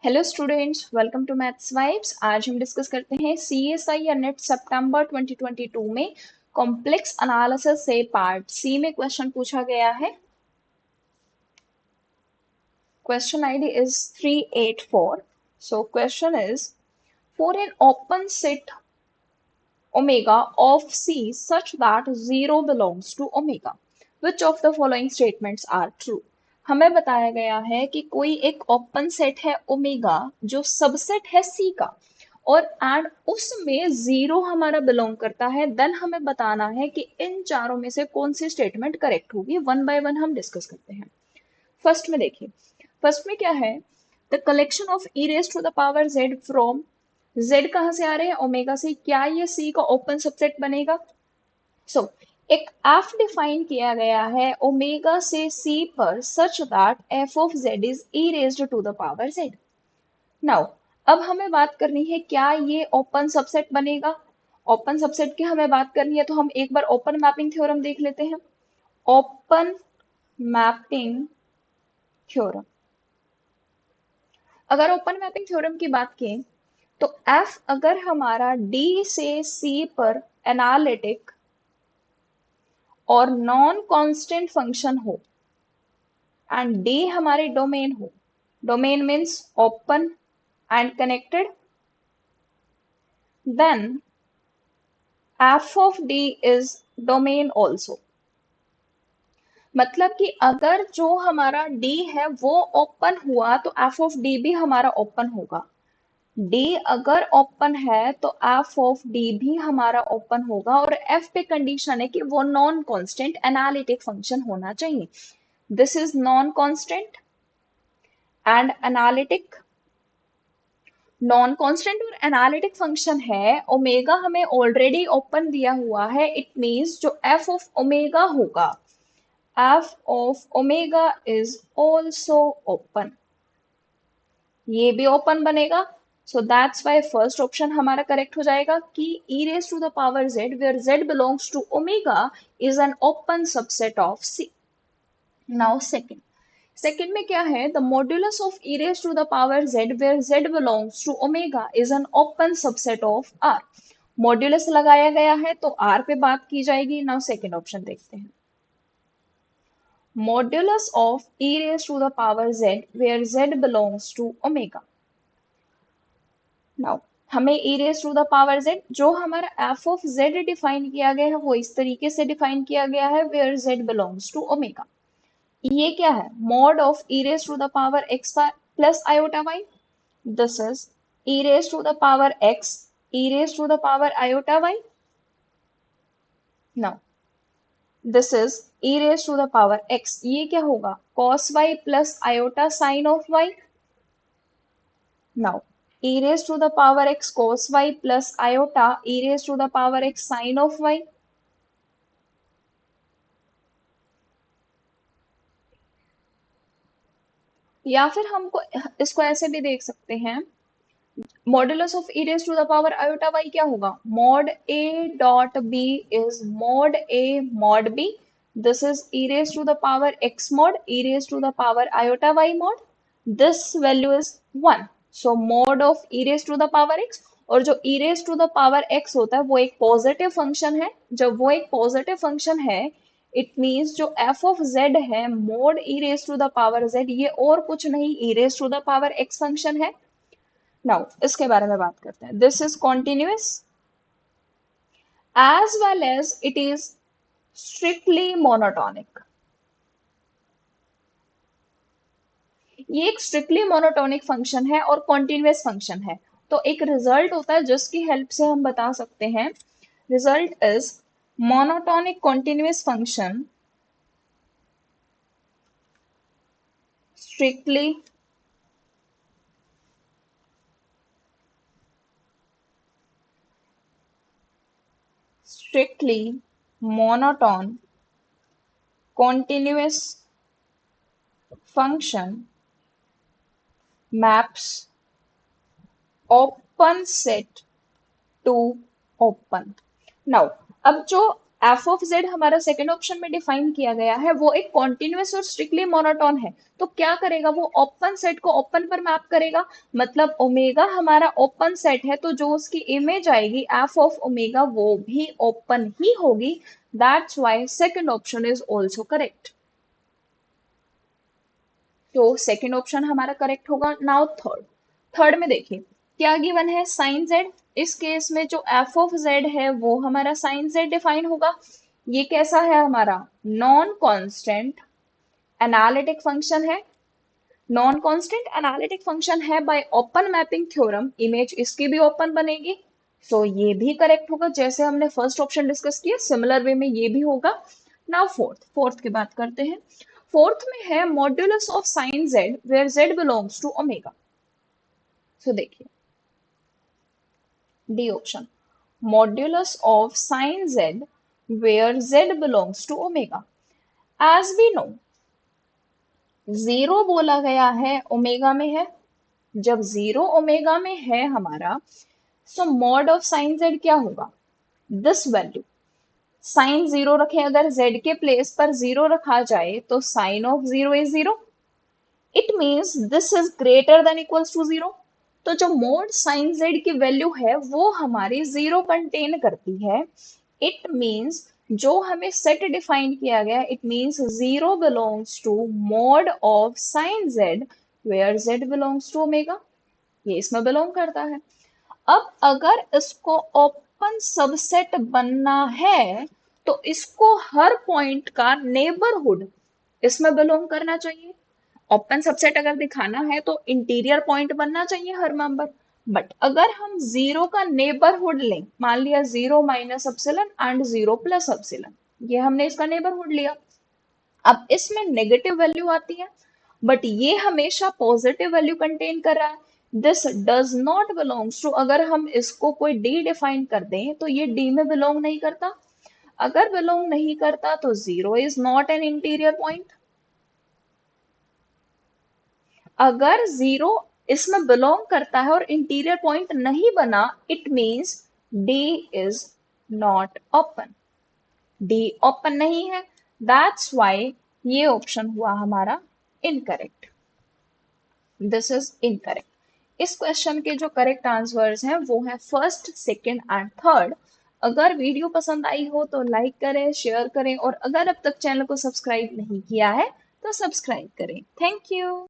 Hello students, welcome to maths vibes. आज हम discuss करते हैं सीएसआई या नेट सितंबर 2022 में कॉम्प्लेक्स एनालिसिस से पार्ट सी में क्वेश्चन पूछा गया है। Question ID is 384। So question is for an open set omega of C such that 0 belongs to omega. Which of the following statements are true? हमें बताया गया है कि कोई एक ओपन सेट है ओमेगा जो सबसेट है सी का और एंड उसमें जीरो हमारा बिलोंग करता है। देन हमें बताना है कि इन चारों में से कौन सी स्टेटमेंट करेक्ट होगी। वन बाय वन हम डिस्कस करते हैं। फर्स्ट में देखिए, फर्स्ट में क्या है, the collection of E raise to the power Z from Z कहां से आ रहे हैं, ओमेगा से। क्या ये सी का ओपन सबसेट बनेगा? सो एक एफ डिफाइन किया गया है ओमेगा से सी पर such that F of Z is E raised to the power Z. Now अब हमें बात करनी है क्या ये ओपन सबसेट बनेगा। ओपन सबसेट की हमें बात करनी है तो हम एक बार ओपन मैपिंग थ्योरम देख लेते हैं। ओपन मैपिंग थ्योरम, अगर ओपन मैपिंग थ्योरम की बात की तो F अगर हमारा D से C पर एनालिटिक और नॉन कांस्टेंट फंक्शन हो एंड D हमारे डोमेन हो, domain means open and connected, then F of D is domain also. मतलब कि अगर जो हमारा D है वो ओपन हुआ तो F of D भी हमारा ओपन होगा। डी अगर ओपन है तो एफ ऑफ डी भी हमारा ओपन होगा और एफ पे कंडीशन है कि वो नॉन कांस्टेंट एनालिटिक फंक्शन होना चाहिए। This is non constant and analytic. Non constant और एनालिटिक फंक्शन है, ओमेगा हमें ऑलरेडी ओपन दिया हुआ है, इट मींस जो एफ ऑफ ओमेगा होगा, F of omega is also open, ये भी ओपन बनेगा। So that's why first option हमारा करेक्ट हो जाएगा कि e raise to the power z where z belongs to omega is an open subset of c। Now second, second में क्या है, the modulus of e raise to the power z where z belongs to omega is an open subset of r। Modulus लगाया गया है तो r पे बात की जाएगी। नाउ सेकंड ऑप्शन देखते हैं, modulus of e raise to the power z where z belongs to omega. Now हमें e raise to the power z, जो हमारा f ऑफ z डिफाइन किया गया है वो इस तरीके से डिफाइन किया गया है, where z belongs to omega. ये क्या है, mod of e raise to the power x plus iota y। This is e raise to the power x e raise to the power iota y। Now this is e raise to the power x, ये क्या होगा, cos y plus iota sine of y। Now e raised to the power x cos y plus iota e raised to the power x sin of y। या फिर हमको इसको ऐसे भी देख सकते हैं, modulus of e raised to the power iota y क्या होगा, mod a dot b is mod a mod b। This is e raised to the power x mod e raised to the power iota y mod। This value is 1, so mod of e raised to the power x, और जो e raised to the power x होता है वो एक positive function है। जब वो एक पॉजिटिव फंक्शन है इट मीन्स जो f of z है mod e raised to the power z, ये और कुछ नहीं e raised to the power x function है। नाउ इसके बारे में बात करते हैं, this is continuous as well as it is strictly monotonic. ये एक स्ट्रिक्टली मोनोटोनिक फंक्शन है और कॉन्टिन्यूअस फंक्शन है। तो एक रिजल्ट होता है जिसकी हेल्प से हम बता सकते हैं, result is monotonic continuous function strictly monotone continuous function maps open set to open। Now अब जो एफ ऑफ जेड हमारा सेकंड ऑप्शन में डिफाइन किया गया है, वो एक कॉन्टिन्यूस और स्ट्रिक्टली मोनोटोन है। तो क्या करेगा, वो ओपन सेट को ओपन पर मैप करेगा। मतलब ओमेगा हमारा ओपन सेट है, तो जो उसकी इमेज आएगी एफ ऑफ ओमेगा वो भी ओपन ही होगी। That's why second option is also correct. तो सेकंड ऑप्शन हमारा करेक्ट होगा। नाउ थर्ड, थर्ड में देखिए क्या गिवन है, साइन जेड। इस केस में जो एफ ऑफ जेड है वो हमारा साइन जेड डिफाइन होगा। ये कैसा है हमारा, नॉन कांस्टेंट एनालिटिक फंक्शन है। नॉन कांस्टेंट एनालिटिक फंक्शन है, bye open mapping theorem image इसकी भी ओपन बनेगी। सो ये भी करेक्ट होगा, जैसे हमने फर्स्ट ऑप्शन डिस्कस किया सिमिलर वे में ये भी होगा। नाउ फोर्थ, फोर्थ की बात करते हैं। फोर्थ में है modulus of sine Z where Z belongs to omega. So देखिए D option, modulus of sine Z where Z belongs to omega. As we know, zero बोला गया है ओमेगा में है। जब जीरो ओमेगा में है हमारा, सो मॉड ऑफ साइन जेड क्या होगा, दिस वैल्यू। साइन जीरो रखे, अगर जेड के प्लेस पर जीरो रखा जाए तो sine of zero is zero. It means this is greater than equals to zero. तो जो मोड साइन जेड की वैल्यू है वो हमारी जीरो कंटेन करती है। इट मीन्स जो हमें सेट डिफाइन किया गया, it means zero belongs to mod of sine Z where Z belongs to omega. ये इसमें बिलोंग करता है। अब अगर इसको ओपन सबसेट बनना है तो इसको हर पॉइंट का नेबरहुड इसमें बिलोंग करना चाहिए। ओपन सबसेट अगर दिखाना है तो इंटीरियर पॉइंट बनना चाहिए हर मेंबर। बट अगर हम जीरो का नेबरहुड लें, मान लिया zero minus epsilon and zero plus epsilon, ये हमने इसका नेबरहुड लिया। अब इसमें नेगेटिव वैल्यू आती है, बट ये हमेशा पॉजिटिव वैल्यू कंटेन कर रहा है। This does not belongs to, अगर हम इसको कोई डी डिफाइन कर दें तो ये डी में बिलोंग नहीं करता। अगर बिलोंग नहीं करता तो zero is not an interior point. अगर जीरो इसमें बिलोंग करता है और इंटीरियर पॉइंट नहीं बना, it means D is not open. D open नहीं है, दैट्स व्हाई ये ऑप्शन हुआ हमारा इनकरेक्ट। This is incorrect. इस क्वेश्चन के जो करेक्ट आंसर्स हैं वो है फर्स्ट, सेकंड एंड थर्ड। अगर वीडियो पसंद आई हो तो लाइक करें, शेयर करें, और अगर अब तक चैनल को सब्सक्राइब नहीं किया है तो सब्सक्राइब करें। Thank you.